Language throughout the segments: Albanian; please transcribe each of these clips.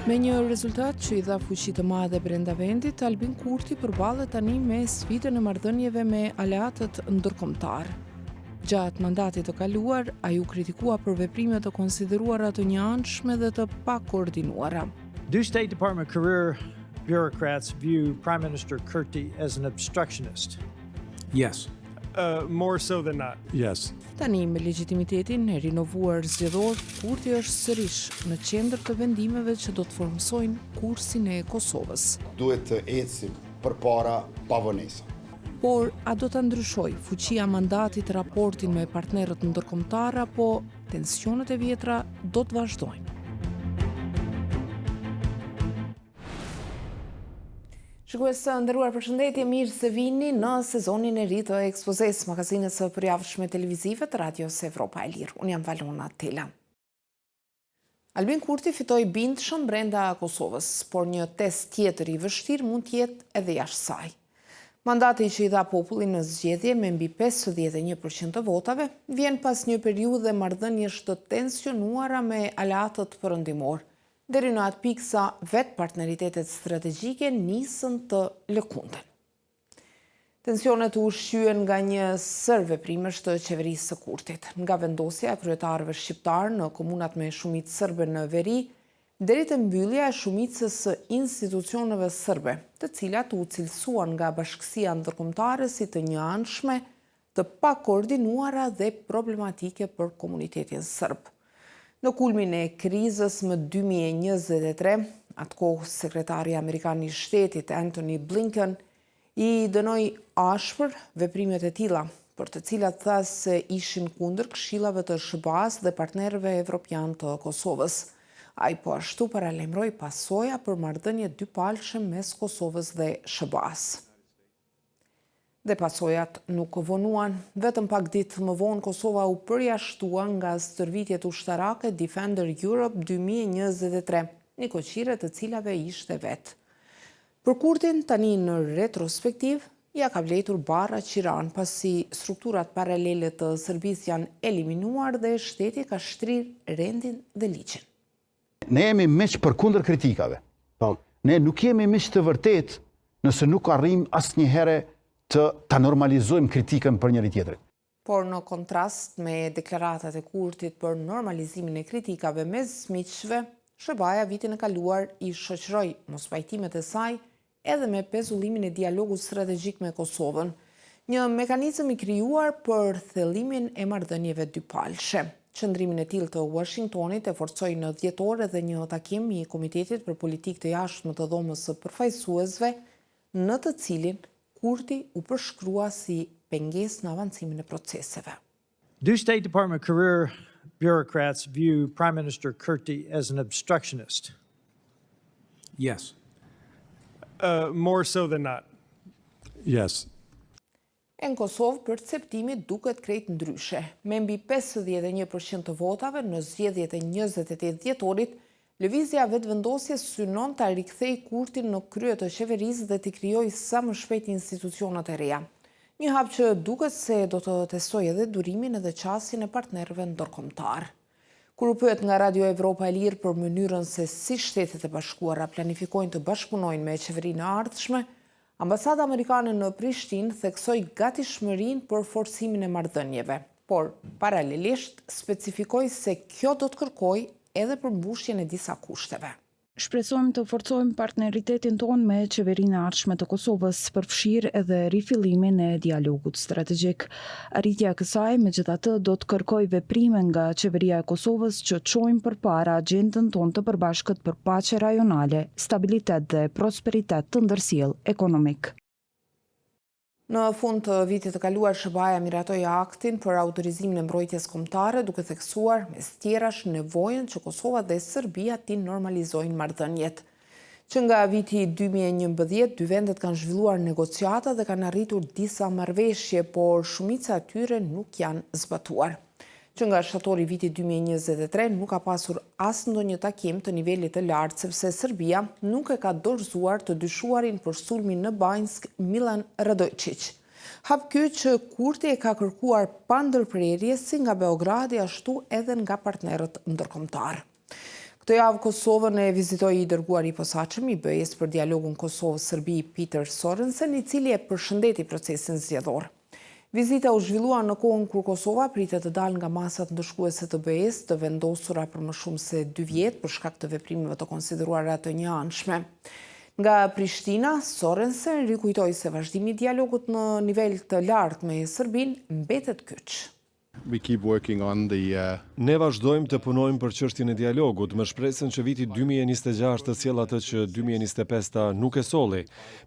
Me një rezultat që i dha fuqi të madhe brenda vendit, Albin Kurti përballet tani me sfidën e marrëdhënieve me aleatët ndërkombëtar. Gjatë mandatit të kaluar, ai u kritikua për veprime të konsideruara të njëanshme dhe të pakoordinuara. Do State Department career bureaucrats view Prime Minister Kurti as an obstructionist? Yes. More so than not. Yes. Tani me legitimitetin e rinovuar zgjedhor, Kurti është sërish në qendër të vendimeve që do të formsojnë kursin e Kosovës. Duhet të ecim përpara pavonesa. Por a do ta ndryshojë fuqia mandatit raportin me partnerët ndërkombëtar apo tensionet e vjetra do të vazhdojnë? Shikues të nderuar, përshëndetje, mirë se vini në sezonin e ri të Ekspozes, magazinës së përjavshme televizive të Radios Evropa e Lirë. Unë jam Valona Tela. Albin Kurti fitoi bindshëm brenda Kosovës, por një test tjetër i vështirë mund të jetë edhe jashtë saj. Mandati që i dha populli në zgjedhje me mbi 51% të votave vjen pas një periudhe marrëdhëniesh të tensionuara me aleatët perëndimor, deri në atë pikë sa vetë partneritetet strategjike nisën të lëkunden. Tensionet u ushqyen nga një sër veprimesh të qeverisë së Kurtit, nga vendosja e kryetarëve shqiptar në komunat me shumicë serbe në veri, deri te mbyllja e shumicës së institucioneve serbe, të cilat u cilësuan nga bashkësia ndërkombëtare si të njëanshme, të pakoordinuara dhe problematike për komunitetin serb. Në kulmin e krizës më 2023, atë kohë sekretari amerikan i shtetit Antony Blinken i dënoi ashpër veprimet e tilla, për të cilat tha se ishin kundër këshillave të SBA-s dhe partnerëve evropian të Kosovës. Ai po ashtu paralajmëroi pasoja për marrëdhënie dypalshme mes Kosovës dhe SBA-s. Dhe pasojat nuk vonuan. Vetëm pak ditë më vonë Kosova u përjashtua nga stërvitjet ushtarake Defender Europe 2023, një koqire të cilave ishte vetë. Për Kurtin, tani në retrospektiv, ja ka vletur barra qiran pasi strukturat paralele të Serbisë janë eliminuar dhe shteti ka shtrirë rendin dhe ligjin. Ne jemi miq përkundër kritikave. Ne nuk jemi miq të vërtet nëse nuk arrim asnjëherë të ta normalizojmë kritikën për njëri tjetrin. Por në kontrast me deklaratat e Kurtit për normalizimin e kritikave mes miqve, SBA-ja vitin e kaluar i shoqëroi mospajtimet e saj edhe me pezullimin e dialogut strategjik me Kosovën, një mekanizëm i krijuar për thellimin e marrëdhënieve dypalshe. Qëndrimin e tillë të Washingtonit e forcoi në dhjetor edhe një takim i Komitetit për Politikë të Jashtme të Dhomës së Përfaqësuesve, në të cilin Kurti u përshkrua si pengesë në avancimin e proceseve. Do State Department career bureaucrats view Prime Minister Kurti as an obstructionist? Yes. More so than not. Yes. Në Kosovë, perceptimi duket krejt ndryshe. Me mbi 51% të votave në zgjedhjet e 28 dhjetorit, lëvizja vetëvendosjes synon ta rikthejë Kurtin në krye të qeverisë dhe t'i krijojë sa më shpejt institucionet e reja. Një hap që duket se do të testojë edhe durimin edhe qasjen e partnerëve ndërkombëtar. Kur u pyet nga Radio Evropa e Lirë për mënyrën se si Shtetet e Bashkuara planifikojnë të bashkëpunojnë me qeverinë e ardhshme, Ambasada amerikane në Prishtinë theksoi gatishmërinë për forcimin e marrëdhënieve, por paralelisht specifikoi se kjo do të kërkojë edhe për mbushjen e disa kushteve. Shpresojmë të forcojmë partneritetin tonë me qeverinë e ardhshme të Kosovës, përfshirë edhe rifillimin e dialogut strategjik. Arritja e kësaj, megjithatë, do të kërkojë veprime nga qeveria e Kosovës që çojnë përpara agjendën tonë të përbashkët për paqe rajonale, stabilitet dhe prosperitet të ndërsjellë ekonomik. Në fund të vitit të kaluar, SBA-ja miratoi aktin për autorizimin e mbrojtjes kombëtare, duke theksuar mes tjerash nevojën që Kosova dhe Serbia t'i normalizojnë marrëdhëniet. Që nga viti 2011, dy vendet kanë zhvilluar negociata dhe kanë arritur disa marrëveshje, por shumica e tyre nuk janë zbatuar. Që nga shtatori viti 2023 nuk ka pasur as ndonjë takim të nivelit të lartë, sepse Serbia nuk e ka dorëzuar të dyshuarin për sulmin në Banjsk Milan Radojčić. Hap ky që Kurti e ka kërkuar pa ndërprerje si nga Beogradi ashtu edhe nga partnerët ndërkombëtar. Këtë javë Kosovën e vizitoi i dërguari i posaçëm i BE-s për dialogun Kosovë-Serbi Peter Sorensen, i cili e përshëndeti procesin zgjedhor. Vizita u zhvillua në kohën kur Kosova pritet të dalë nga masat ndëshkuese të BE-s, të vendosura për më shumë se 2 vjet për shkak të veprimeve të konsideruara të njëanshme. Nga Prishtina, Sorensen rikujtoi se vazhdimi i dialogut në nivel të lartë me Serbinë mbetet kyç. Ne vazhdojmë të punojmë për çështjen e dialogut, me shpresën që viti 2026 të sjellë atë që 2025 nuk e solli.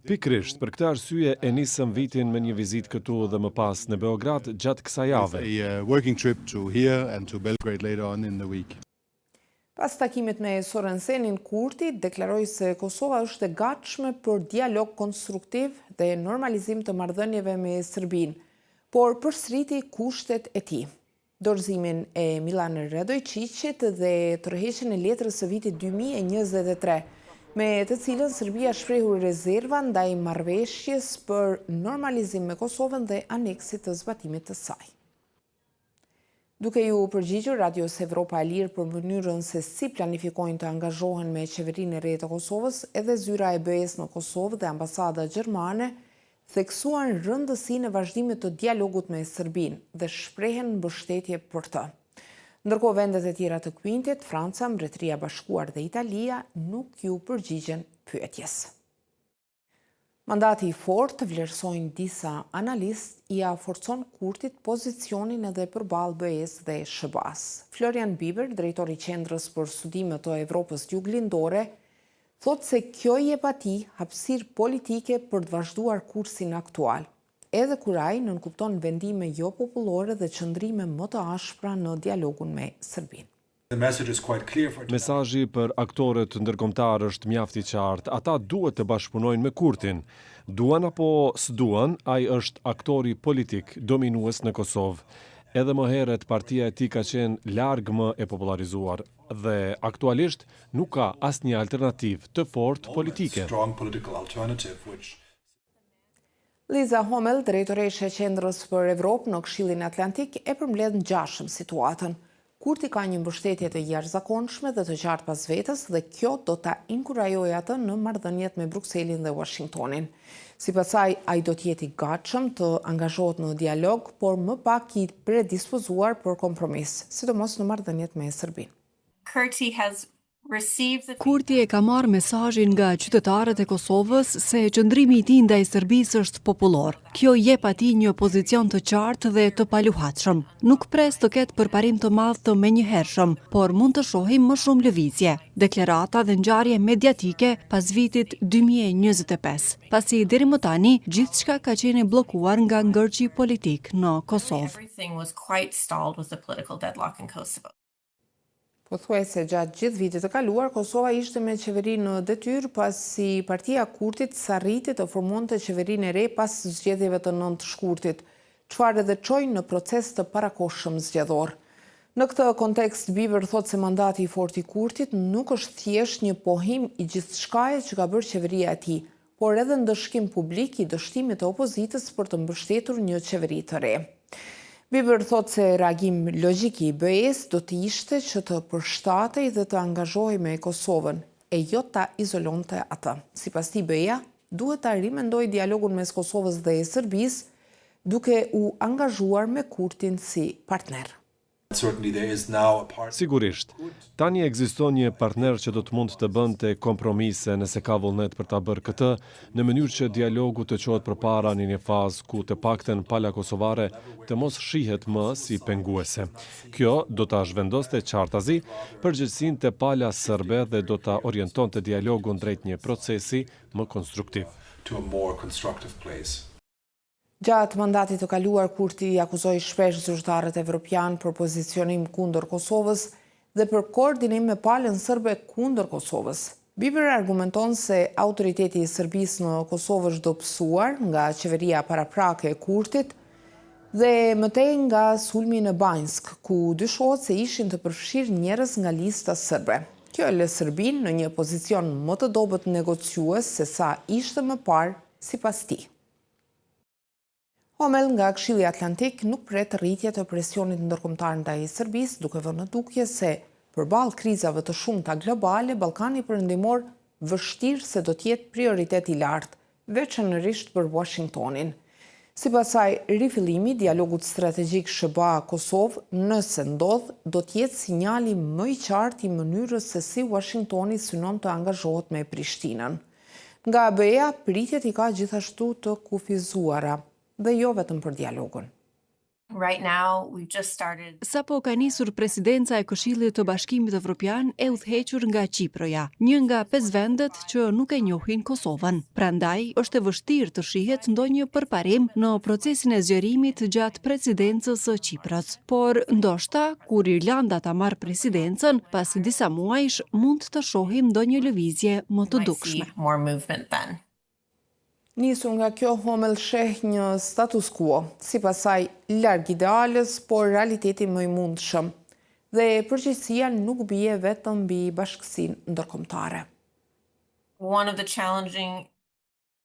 Pikërisht për këtë arsye e nisëm vitin me një vizitë këtu dhe më pas në Beograd gjatë kësaj jave. Pas takimit me Sorensenin, Kurti deklaroi se Kosova është e gatshme për dialog konstruktiv dhe normalizim të marrëdhënieve me Serbinë, por përsëriti kushtet e tij. Dorëzimin e Milan Radojčićit dhe tërheqjen e letrës së vitit 2023, me të cilën Serbia shprehur rezerva ndaj marrëveshjes për normalizim me Kosovën dhe aneksit të zbatimit të saj. Duke ju përgjigjur Radios Evropa e Lirë për mënyrën se si planifikojnë të angazhohen me qeverinë e re të Kosovës, edhe zyra e BE-s në Kosovë dhe ambasada gjermane theksuan rëndësinë e vazhdimit të dialogut me Serbinë dhe shprehen mbështetje për të. Ndërkohë vendet e tjera të Quintet, Franca, Mbretëria e Bashkuar dhe Italia nuk ju përgjigjen pyetjes. Mandati i fortë, vlerësojnë disa analistë, ia forcon Kurtit pozicionin edhe përballë BE-s dhe SHBA-s. Florian Bieber, drejtori i Qendrës për Studime të Evropës Juglindore, thotë se kjo i jep atij hapësirë politike për të vazhduar kursin aktual, edhe kur ai nënkupton vendime jo popullore dhe qëndrime më të ashpra në dialogun me Serbinë. Mesazhi për aktorët ndërkombëtar është mjaft i qartë. Ata duhet të bashkëpunojnë me Kurtin. Duan apo s'duan, ai është aktori politik dominues në Kosovë. Edhe më herët partia e tij ka qenë larg më e popularizuar dhe aktualisht nuk ka asnjë alternativë të fortë politike. Liza Homel, drejtoresha e Qendrës për Evropë në Këshillin Atlantik, e përmbledh ngjashëm situatën. Kurti ka një mbështetje të jashtëzakonshme dhe të qartë pas vetës dhe kjo do ta inkurajojë atë në marrëdhëniet me Brukselin dhe Washingtonin. Sipas saj, ai do të jetë i gatshëm të angazhohet në dialog, por më pak i predispozuar për kompromis, sidomos në marrëdhëniet me Serbinë. Kurti e ka marrë mesazhin nga qytetarët e Kosovës se qëndrimi i tij ndaj Serbisë është popullor. Kjo jep atij një pozicion të qartë dhe të paluhatshëm. Nuk pres të ketë përparim të madh të menjëhershëm, por mund të shohim më shumë lëvizje, deklarata dhe ngjarje mediatike pas vitit 2025. Pasi deri më tani gjithçka ka qenë bllokuar nga ngërçi politik në Kosovë. Pothuajse gjatë gjithë vitit të kaluar, Kosova ishte me qeveri në detyrë pasi partia Kurtit s'arriti të formonte qeverinë e re pas zgjedhjeve të 9 shkurtit, çfarë edhe çoi në proces të parakohshëm zgjedhor. Në këtë kontekst, Bieber thotë se mandati i fortë i Kurtit nuk është thjesht një pohim i gjithçkaje që ka bërë qeveria e tij, por edhe ndëshkim publik i dështimit të opozitës për të mbështetur një qeveri të re. Bieber thotë se reagim logjik i BE-s do të ishte që të përshtatej dhe të angazhohej me Kosovën, e jo ta izolonte atë. Sipas tij, BE-ja duhet ta rimendojë dialogun mes Kosovës dhe Serbisë, duke u angazhuar me Kurtin si partner. Sigurisht, tani ekziston një partner që do të mund të bënte kompromise nëse ka vullnet për ta bërë këtë, në mënyrë që dialogu të çohet përpara në një fazë ku të paktën pala kosovare të mos shihet më si penguese. Kjo do ta zhvendoste qartazi përgjegjësinë te pala serbe dhe do ta orientonte dialogun drejt një procesi më konstruktiv. Gjatë mandatit të kaluar, Kurti i akuzoi shpesh zyrtarët evropian për pozicionim kundër Kosovës dhe për koordinim me palën serbe kundër Kosovës. Bieber argumenton se autoriteti i Serbisë në Kosovë është dobësuar nga qeveria paraprake e Kurtit dhe mëtej nga sulmi në Banjsk, ku dyshohet se ishin të përfshirë njerëz nga lista serbe. Kjo e lë Serbinë në një pozicion më të dobët negociues se sa ishte më parë sipas tij. Homel nga Këshilli Atlantik nuk pret rritje të presionit ndërkombëtar ndaj Serbisë, duke vënë në dukje se Përballë krizave të shumta globale, Ballkani Perëndimor vështirë se do të jetë prioritet i lartë, veçanërisht për Washingtonin. Sipas saj, rifillimi i dialogut strategjik SBA-Kosovë, nëse ndodh, do të jetë sinjali më i qartë i mënyrës se si Washingtoni synon të angazhohet me Prishtinën. Nga ABE-ja, pritjet i ka gjithashtu të kufizuara, dhe jo vetëm për dialogun. Right now, we've just started. Sapo ka nisur presidenca e Këshillit të Bashkimit Evropian e udhëhequr nga Qiproja, një nga 5 vendet që nuk e njohin Kosovën. Prandaj, është e vështirë të shihet ndonjë përparim në procesin e zgjerimit gjatë presidencës së Qipros. Por ndoshta, kur Irlanda ta marrë presidencën, pas disa muajsh mund të shohim ndonjë lëvizje më të dukshme. More movement then. Nisur nga kjo homel sheh një status quo, sipas saj larg ideales, por realiteti më i mundshëm. Dhe përgjegjësia nuk bie vetëm mbi bashkësinë ndërkombëtare. One of the challenging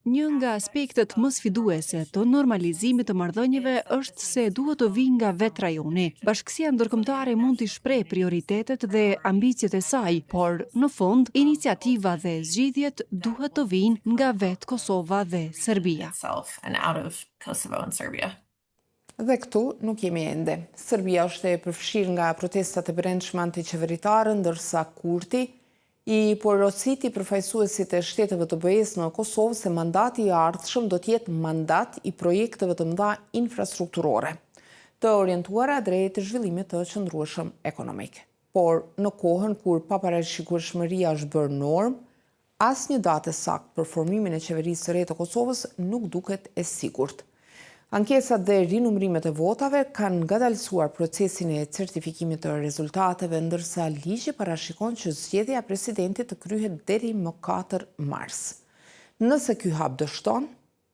Një nga aspektet më sfiduese të normalizimit të marrëdhënieve është se duhet të vijë nga vetë rajoni. Bashkësia ndërkombëtare mund të shprehë prioritetet dhe ambicjet e saj, por në fund iniciativa dhe zgjidhjet duhet të vijnë nga vetë Kosova dhe Serbia. and out of Kosovo and Serbia. Dhe këtu nuk jemi ende. Serbia është e përfshirë nga protestat e brendshme antiqeveritare, ndërsa Kurti i porositi përfaqësuesit e shteteve të BE-s në Kosovë se mandati i ardhshëm do të jetë mandat i projekteve të mëdha infrastrukturore, të orientuara drejt zhvillimit të qëndrueshëm ekonomik. Por në kohën kur paparashikueshmëria është bërë normë, asnjë datë saktë për formimin e qeverisë së re të Kosovës nuk duket e sigurt. Ankesat dhe rinumrimet e votave kanë ngadalësuar procesin e certifikimit të rezultateve, ndërsa ligji parashikon që zgjedhja e presidentit të kryhet deri më 4 mars. Nëse ky hap dështon,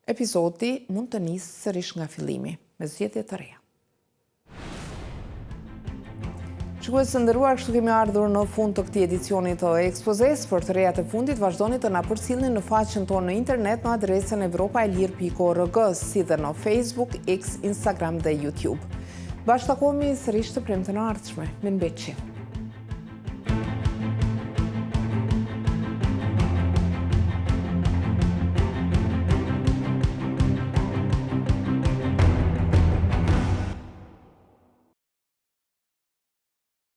epizodi mund të nisë sërish nga fillimi, me zgjedhje të reja. Shikues të nderuar, kështu kemi ardhur në fund të këtij edicioni të ekspozes. Për të rejat e fundit, vazhdoni të na përcjellni në faqen tonë në internet në adresën evropaelir.org, si dhe në Facebook, X, Instagram dhe YouTube. Bashkë takohemi sërish të premten e ardhshme. Mirëmbëjtje.